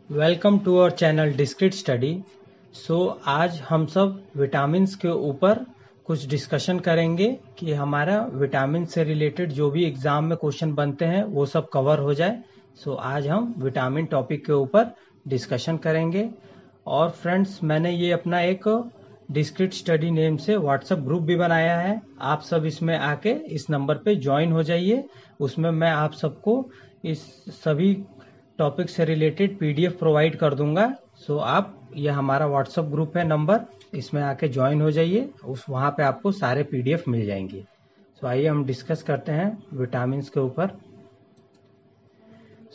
Welcome to our channel discrete study. आज हम सब विटामिन्स के ऊपर कुछ डिस्कशन करेंगे कि हमारा विटामिन से रिलेटेड जो भी एग्जाम में क्वेश्चन बनते हैं वो सब कवर हो जाए। आज हम विटामिन टॉपिक के ऊपर डिस्कशन करेंगे। और फ्रेंड्स, मैंने ये अपना एक डिस्क्रीट स्टडी नेम से व्हाट्सएप ग्रुप भी बनाया है। आप सब इसमें आके इस नंबर पे ज्वाइन हो जाइए। उसमें मैं आप सबको इस सभी टॉपिक से रिलेटेड पीडीएफ प्रोवाइड कर दूंगा। आप ये हमारा व्हाट्सएप ग्रुप है नंबर, इसमें आके ज्वाइन हो जाइए। वहाँ पे आपको सारे पीडीएफ मिल जाएंगे। आइए हम डिस्कस करते हैं विटामिन के ऊपर।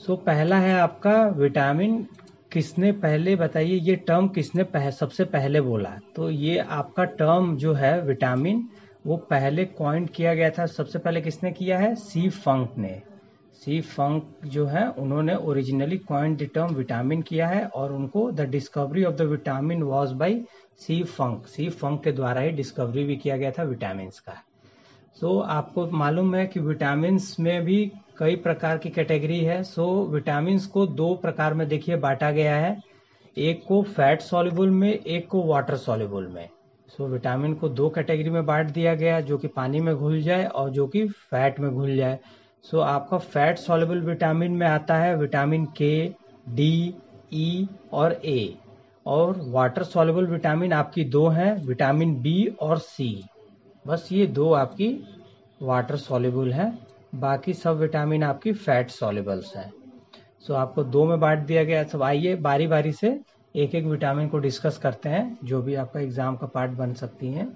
पहला है आपका विटामिन। किसने पहले बताइए ये टर्म किसने सबसे पहले बोला? तो ये आपका टर्म जो है विटामिन वो पहले कॉइन किया गया था। सबसे पहले किसने किया है? सी फंक ने। सी फंक जो है उन्होंने originally coin the term vitamin किया है, और उनको the discovery of the vitamin was by C Funk. C Funk के द्वारा ही डिस्कवरी भी किया गया था विटामिन का। आपको मालूम है कि विटामिन्स में भी कई प्रकार की कैटेगरी है। विटामिन्स को दो प्रकार में देखिए बांटा गया है। एक को फैट सॉल्युबल में, एक को वाटर सॉल्युबल में। विटामिन को दो कैटेगरी में बांट दिया गया, जो कि पानी में घुल जाए और जो कि फैट में घुल जाए। आपका फैट सॉल्युबल विटामिन में आता है विटामिन के, डी, ई और ए। और वाटर सॉल्युबल विटामिन आपकी दो हैं, विटामिन बी और सी। बस ये दो आपकी वाटर सॉल्युबल है, बाकी सब विटामिन आपकी फैट सॉल्युबल्स हैं। आपको दो में बांट दिया गया। आइए बारी बारी से एक एक विटामिन को डिस्कस करते हैं, जो भी आपका एग्जाम का पार्ट बन सकती हैं।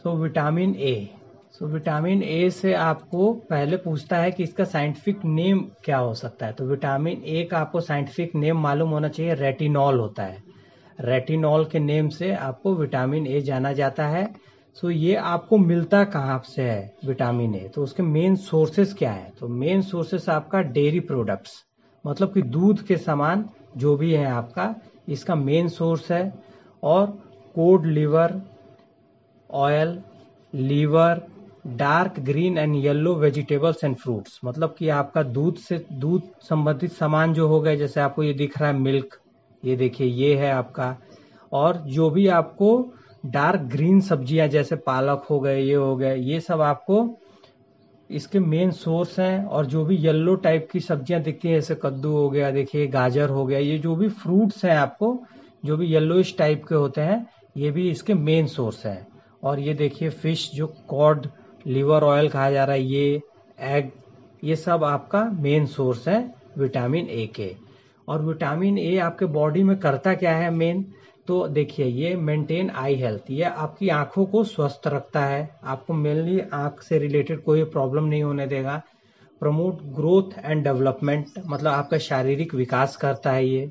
Vitamin A. विटामिन ए से आपको पहले पूछता है कि इसका साइंटिफिक नेम क्या हो सकता है। तो विटामिन ए का आपको साइंटिफिक नेम मालूम होना चाहिए, रेटिनॉल होता है। रेटिनॉल के नेम से आपको विटामिन ए जाना जाता है। ये आपको मिलता कहाँ से है विटामिन ए? तो उसके मेन सोर्सेस क्या है? तो मेन सोर्सेस आपका डेयरी प्रोडक्ट्स, मतलब कि दूध के सामान जो भी है आपका, इसका मेन सोर्स है। और cod liver oil, liver, dark green and yellow vegetables and fruits, मतलब कि आपका दूध संबंधित सामान जो हो गए, जैसे आपको ये दिख रहा है मिल्क, ये देखिए ये है आपका। और जो भी आपको डार्क ग्रीन सब्जियां जैसे पालक हो गए, ये हो गए, ये सब आपको इसके मेन सोर्स हैं। और जो भी येलो टाइप की सब्जियां दिखती हैं, जैसे कद्दू हो गया, देखिए गाजर हो गया, ये जो भी फ्रूट्स हैं आपको जो भी येलोइश टाइप के होते हैं, ये भी इसके मेन सोर्स हैं। और ये देखिए फिश, जो कॉड लिवर ऑयल कहा जा रहा है, ये एग, ये सब आपका मेन सोर्स है विटामिन ए के। और विटामिन ए आपके बॉडी में करता क्या है मेन? तो देखिए ये मेंटेन आई हेल्थ, ये आपकी आंखों को स्वस्थ रखता है, आपको मेनली आंख से रिलेटेड कोई प्रॉब्लम नहीं होने देगा। प्रमोट ग्रोथ एंड डेवलपमेंट, मतलब आपका शारीरिक विकास करता है ये।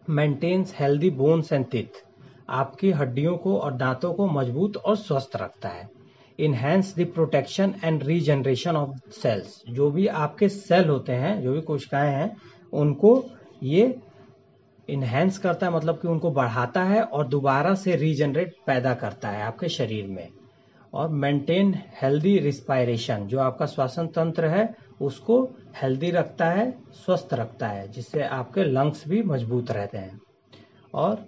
Maintains healthy bones and teeth, आपकी हड्डियों को और दांतों को मजबूत और स्वस्थ रखता है। Enhance the protection and regeneration of cells, जो भी आपके सेल होते हैं, जो भी कोशिकाएं हैं, उनको ये इनहेंस करता है, मतलब कि उनको बढ़ाता है और दोबारा से रीजनरेट पैदा करता है आपके शरीर में। और मेंटेन हेल्दी रिस्पायरेशन, जो आपका श्वसन तंत्र है उसको हेल्दी रखता है, स्वस्थ रखता है, जिससे आपके लंग्स भी मजबूत रहते हैं। और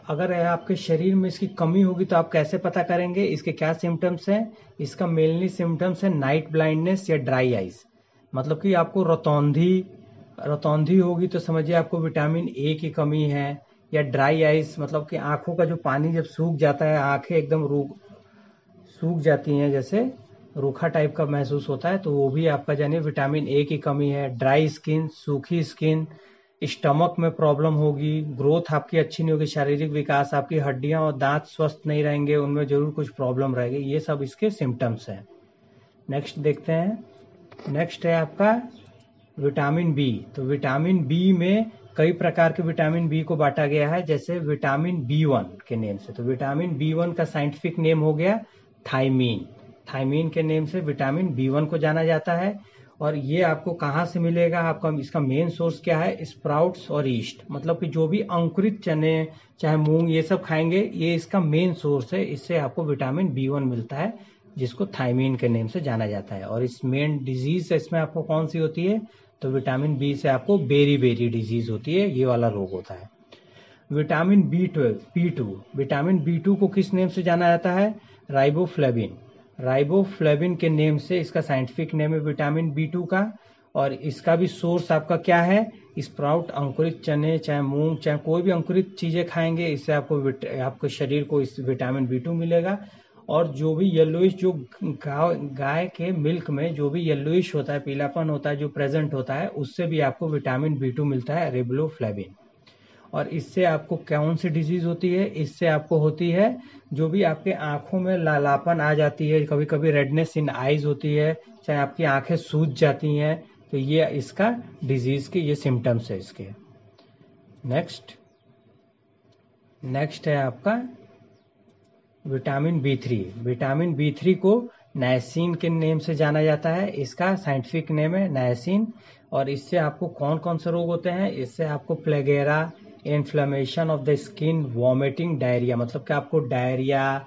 अगर आपके शरीर में इसकी कमी होगी तो आप कैसे पता करेंगे? इसके क्या सिम्टम्स हैं? इसका मेनली सिम्टम्स है नाइट ब्लाइंडनेस या ड्राई आइज, मतलब कि आपको रतौंधी होगी तो समझिए आपको विटामिन ए की कमी है। या ड्राई आइज, मतलब कि आंखों का जो पानी जब सूख जाता है, आंखें एकदम सूख जाती हैं, जैसे रूखा टाइप का महसूस होता है, तो वो भी आपका जानिए विटामिन ए की कमी है। ड्राई स्किन, सूखी स्किन, स्टमक में प्रॉब्लम होगी, ग्रोथ आपकी अच्छी नहीं होगी, शारीरिक विकास, आपकी हड्डियां और दांत स्वस्थ नहीं रहेंगे, उनमें जरूर कुछ प्रॉब्लम रहेगी। ये सब इसके सिम्टम्स हैं। नेक्स्ट देखते हैं। नेक्स्ट है आपका विटामिन बी। तो विटामिन बी में कई प्रकार के विटामिन बी को बांटा गया है, जैसे विटामिन बी1 के नेम से। तो विटामिन बी1 का साइंटिफिक नेम हो गया थायमीन। थायमीन के नेम से विटामिन बी1 को जाना जाता है। और ये आपको कहाँ से मिलेगा? आपका इसका मेन सोर्स क्या है? स्प्राउट्स और ईस्ट, मतलब कि जो भी अंकुरित चने चाहे मूंग ये सब खाएंगे, ये इसका मेन सोर्स है। इससे आपको विटामिन बी1 मिलता है, जिसको थायमीन के नेम से जाना जाता है। और इस मेन डिजीज इसमें आपको कौन सी होती है? तो विटामिन बी से आपको बेरी बेरी डिजीज होती है, ये वाला रोग होता है। Vitamin B12 B2, vitamin B2 को किस नेम से जाना जाता है? राइबोफ्लेविन। राइबोफ्लेविन के नेम से इसका साइंटिफिक नेम है विटामिन B2 का। और इसका भी सोर्स आपका क्या है? स्प्राउट, अंकुरित चने, चाहे मूंग, चाहे कोई भी अंकुरित चीजें खाएंगे, इससे आपको शरीर को इस विटामिन B2 मिलेगा। और जो भी येलोइश, जो गाय के मिल्क में जो भी येलोइश होता है, पीलापन होता है, जो प्रेजेंट होता है, उससे भी आपको विटामिन B2 मिलता है, रिबोफ्लेविन। और इससे आपको कौन सी डिजीज होती है? इससे आपको होती है जो भी आपके आंखों में लालापन आ जाती है, कभी कभी रेडनेस इन आईज होती है, चाहे आपकी आंखें सूज जाती हैं, तो ये इसका डिजीज के ये सिम्टम्स है इसके। नेक्स्ट है आपका विटामिन B3। विटामिन B3 को नायसिन के नेम से जाना जाता है, इसका साइंटिफिक नेम है नायसिन। और इससे आपको कौन कौन से रोग होते हैं? इससे आपको pellagra, inflammation of the skin, vomiting, diarrhoea, मतलब कि आपको डायरिया,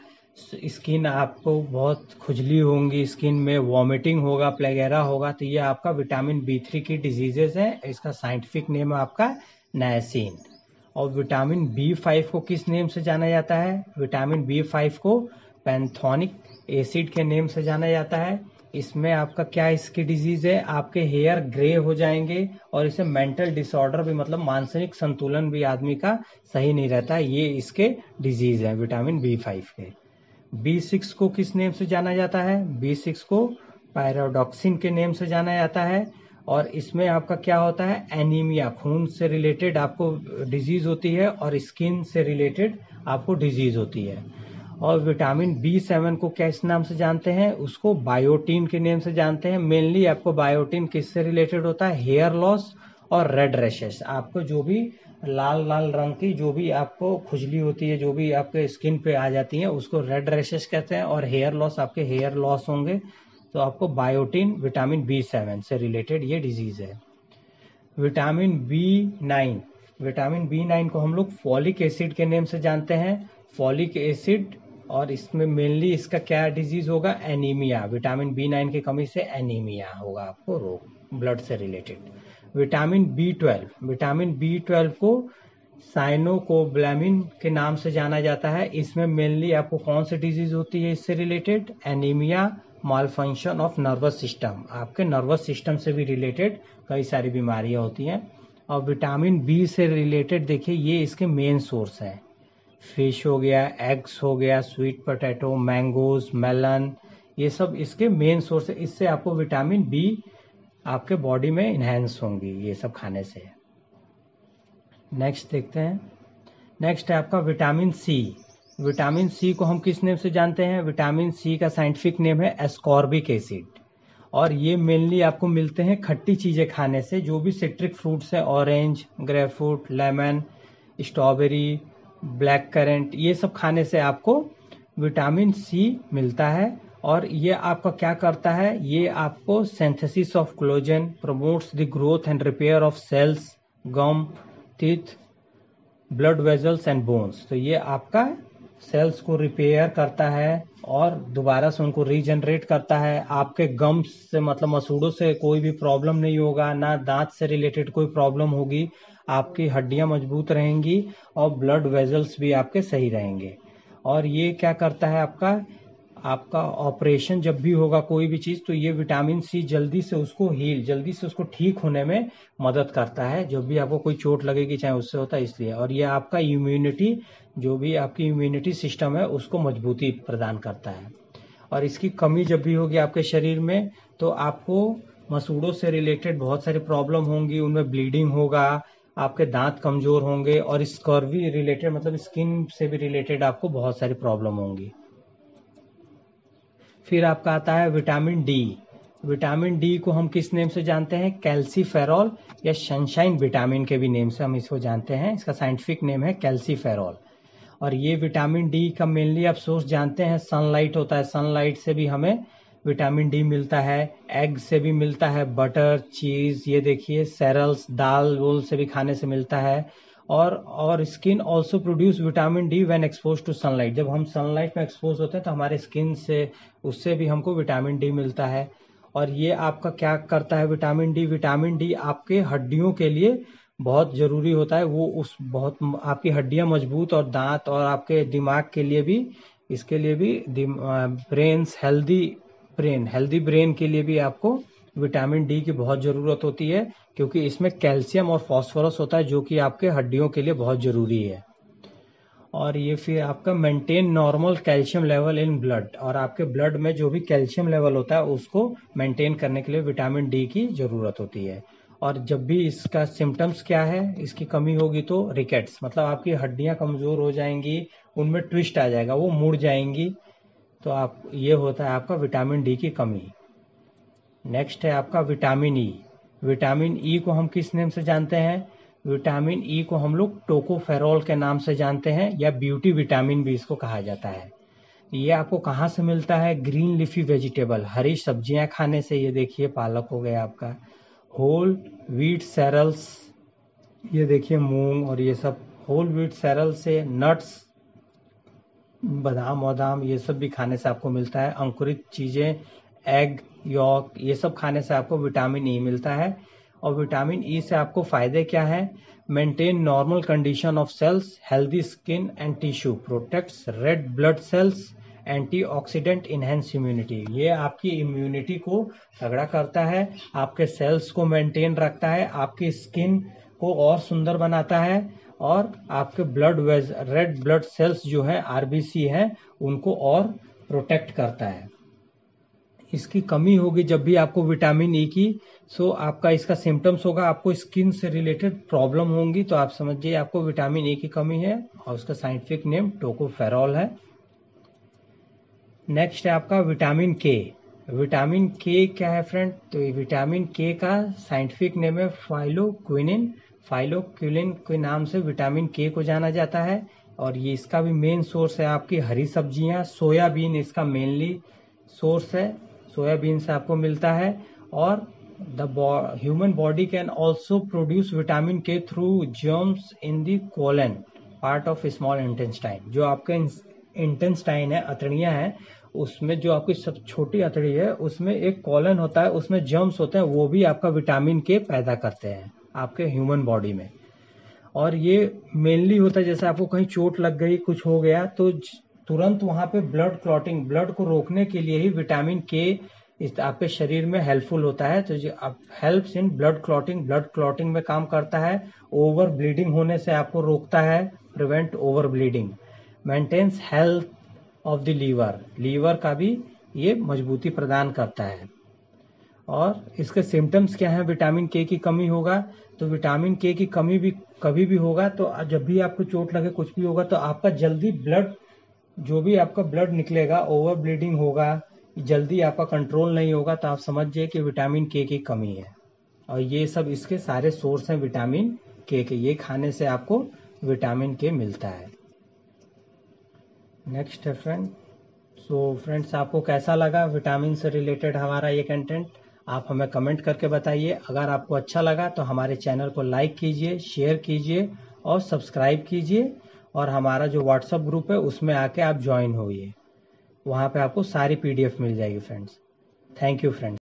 स्किन आपको बहुत खुजली होंगी, स्किन में वॉमिटिंग होगा, प्लेगेरा होगा, तो ये आपका विटामिन B3 की डिजीजेस है। इसका साइंटिफिक नेम है आपका नायसिन। और विटामिन B5 को किस नेम से जाना जाता है? विटामिन B5 को पैंथोनिक एसिड के नेम से जाना जाता है। इसमें आपका क्या इसकी डिजीज है? आपके हेयर ग्रे हो जाएंगे, और इसे मेंटल डिसऑर्डर भी, मतलब मानसिक संतुलन भी आदमी का सही नहीं रहता, ये इसके डिजीज है विटामिन B5 के। B6 को किस नेम से जाना जाता है? B6 को पायरोडॉक्सिन के नेम से जाना जाता है। और इसमें आपका क्या होता है? एनीमिया, खून से रिलेटेड आपको डिजीज होती है, और स्किन से रिलेटेड आपको डिजीज होती है। और विटामिन B7 को किस नाम से जानते हैं? उसको बायोटीन के नेम से जानते हैं। मेनली आपको बायोटीन किससे रिलेटेड होता है? हेयर लॉस और रेड रैशेस। आपको जो भी लाल लाल रंग की जो भी आपको खुजली होती है, जो भी आपके स्किन पे आ जाती है, उसको रेड रैशेस कहते हैं। और हेयर लॉस, आपके हेयर लॉस होंगे, तो आपको बायोटीन, विटामिन B7 से रिलेटेड ये डिजीज है। विटामिन B9, विटामिन B9 को हम लोग फॉलिक एसिड के नेम से जानते हैं, फॉलिक एसिड। और इसमें मेनली इसका क्या डिजीज होगा? एनीमिया। विटामिन B9 की कमी से एनीमिया होगा आपको रोग, ब्लड से related. Vitamin B12, vitamin B12 को साइनोकोब्लामिन के नाम से जाना जाता है। इसमें मेनली आपको कौन सी डिजीज होती है इससे related? Anaemia, malfunction of nervous system, आपके नर्वस सिस्टम से भी रिलेटेड कई सारी बीमारियां होती हैं। और विटामिन B से रिलेटेड देखिए, ये इसके मेन सोर्स है। फिश हो गया, एग्स हो गया, स्वीट पोटैटो, मैंगोज, मेलन, ये सब इसके मेन सोर्स है। इससे आपको विटामिन B आपके बॉडी में इनहेंस होंगी ये सब खाने से। नेक्स्ट देखते हैं। नेक्स्ट है आपका विटामिन C। विटामिन C को हम किस नेम से जानते हैं? विटामिन C का साइंटिफिक नेम है एस्कॉर्बिक एसिड। और ये मेनली आपको मिलते हैं खट्टी चीजें खाने से, जो भी सिट्रिक फ्रूट्स है, orange, grapefruit, lemon, strawberry, black currant, ये सब खाने से आपको विटामिन C मिलता है। और ये आपका क्या करता है? ये आपको synthesis of collagen, promotes the growth and repair of cells, gum, teeth, blood vessels and bones. तो ये आपका सेल्स को रिपेयर करता है और दोबारा से उनको रीजनरेट करता है। आपके गम्स से, मतलब मसूड़ों से कोई भी प्रॉब्लम नहीं होगा, ना दांत से रिलेटेड कोई प्रॉब्लम होगी, आपकी हड्डियां मजबूत रहेंगी और ब्लड वेजल्स भी आपके सही रहेंगे। और ये क्या करता है? आपका ऑपरेशन जब भी होगा कोई भी चीज, तो ये विटामिन C जल्दी से उसको ठीक होने में मदद करता है। जब भी आपको कोई चोट लगेगी, चाहे उससे होता है, इसलिए। और ये आपका इम्यूनिटी, जो भी आपकी इम्यूनिटी सिस्टम है, उसको मजबूती प्रदान करता है। और इसकी कमी जब भी होगी आपके शरीर में, तो आपको मसूड़ों से रिलेटेड बहुत सारी प्रॉब्लम होंगी, उनमें ब्लीडिंग होगा, आपके दांत कमजोर होंगे, और स्कर्वी रिलेटेड, मतलब स्किन से भी रिलेटेड आपको बहुत सारी प्रॉब्लम होंगी। फिर आपका आता है विटामिन D। विटामिन D को हम किस नेम से जानते हैं? कैल्सीफेरॉल या सनशाइन विटामिन के भी नेम से हम इसको जानते हैं। इसका साइंटिफिक नेम है कैल्सीफेरॉल। और ये विटामिन D का मेनली आप सोर्स जानते हैं, सनलाइट होता है। सनलाइट से भी हमें विटामिन D मिलता है, एग से भी मिलता है, बटर, चीज, ये देखिए, सेरल्स, दाल वोल से भी खाने से मिलता है। और skin also produce vitamin D when expose to sunlight. जब हम सनलाइट में एक्सपोज होते हैं तो हमारे स्किन से, उससे भी हमको विटामिन D मिलता है। और ये आपका क्या करता है विटामिन डी? विटामिन डी आपके हड्डियों के लिए बहुत जरूरी होता है। वो उस बहुत आपकी हड्डियां मजबूत और दांत और आपके दिमाग के लिए भी, इसके लिए भी हेल्दी ब्रेन के लिए भी आपको विटामिन डी की बहुत ज़रूरत होती है, क्योंकि इसमें कैल्शियम और फास्फोरस होता है जो कि आपके हड्डियों के लिए बहुत ज़रूरी है। और ये फिर आपका maintain normal calcium level in blood, और आपके ब्लड में जो भी कैल्शियम लेवल होता है उसको मेंटेन करने के लिए विटामिन डी की ज़रूरत होती है। और जब भी इसका सिम्टम्स क्या है, इसकी कमी होगी तो रिकेट्स, मतलब आपकी हड्डियां कमज़ोर हो जाएंगी, उनमें ट्विस्ट आ जाएगा, वो मुड़ जाएंगी, तो आप ये होता है आपका विटामिन डी की कमी। नेक्स्ट है आपका विटामिन ई। विटामिन ई को हम किस नेम से जानते हैं? विटामिन ई को हम लोग टोकोफेरोल के नाम से जानते हैं, या ब्यूटी विटामिन भी इसको कहा जाता है। ये आपको कहाँ से मिलता है? ग्रीन लीफी वेजिटेबल, हरी सब्जियां खाने से। ये देखिए पालक हो गया आपका, होल व्हीट सेरल्स, ये देखिए मूंग और ये सब होल व्हीट सेरल से, नट्स, बादाम वादाम, ये सब भी खाने से आपको मिलता है। अंकुरित चीजें, एग यॉक, ये सब खाने से आपको विटामिन ई मिलता है। और विटामिन ई से आपको फायदे क्या है? Maintain normal condition of cells, healthy skin and tissue, protects red blood cells, antioxidant, enhance immunity. ये आपकी इम्यूनिटी को तगड़ा करता है, आपके सेल्स को मेंटेन रखता है, आपकी स्किन को और सुंदर बनाता है, और आपके रेड ब्लड सेल्स जो है आरबीसी है उनको और प्रोटेक्ट करता है। इसकी कमी होगी जब भी आपको विटामिन ई की, सो आपका इसका सिम्टम्स होगा, आपको स्किन से रिलेटेड प्रॉब्लम होंगी, तो आप समझिए आपको विटामिन ए की कमी है, और उसका साइंटिफिक नेम टोकोफेरोल है। नेक्स्ट है आपका विटामिन के। विटामिन के क्या है फ्रेंड? तो विटामिन के का साइंटिफिक नेम है फाइलोक्विनिन। फाइलोक्विनिन के नाम से विटामिन के को जाना जाता है, और ये इसका भी मेन सोर्स है आपकी हरी सब्जियां, सोयाबीन इसका मेनली सोर्स है, सोयाबीन से आपको मिलता है। और the human body can also produce vitamin K through germs in the colon part of small intestine. जो आपके इंटेस्टाइन है, अतड़ियां हैं, उसमें जो आपकी सब छोटी अतड़ी है उसमें एक कॉलन होता है, उसमें जर्म्स होते हैं, वो भी आपका विटामिन के पैदा करते हैं आपके ह्यूमन बॉडी में। और ये मेनली होता है जैसे आपको कहीं चोट लग गई, कुछ हो गया, तो तुरंत वहां पे ब्लड क्लॉटिंग, ब्लड को रोकने के लिए ही विटामिन के आपके शरीर में हेल्पफुल होता है। तो जो हेल्प्स इन ब्लड क्लॉटिंग में काम करता है, ओवर ब्लीडिंग होने से आपको रोकता है, prevent over bleeding, maintains health of the liver का भी ये मजबूती प्रदान करता है। और इसके सिम्टम्स क्या है? विटामिन के की कमी होगा, तो विटामिन के की कमी भी कभी भी होगा, तो जब भी आपको चोट लगे, कुछ भी होगा, तो आपका जल्दी ब्लड, जो भी आपका ब्लड निकलेगा, ओवर ब्लीडिंग होगा, जल्दी आपका कंट्रोल नहीं होगा, तो आप समझिए कि विटामिन के की कमी है। और ये सब इसके सारे सोर्स हैं विटामिन के, ये खाने से आपको विटामिन के मिलता है। नेक्स्ट है फ्रेंड। फ्रेंड्स, आपको कैसा लगा विटामिन से रिलेटेड हमारा ये कंटेंट? आप हमें कमेंट करके बताइए। अगर आपको अच्छा लगा तो हमारे चैनल को लाइक कीजिए, शेयर कीजिए और सब्सक्राइब कीजिए। और हमारा जो व्हाट्सएप ग्रुप है उसमें आके आप ज्वाइन होइए, वहाँ पे आपको सारी PDF मिल जाएगी फ्रेंड्स। Thank you friends.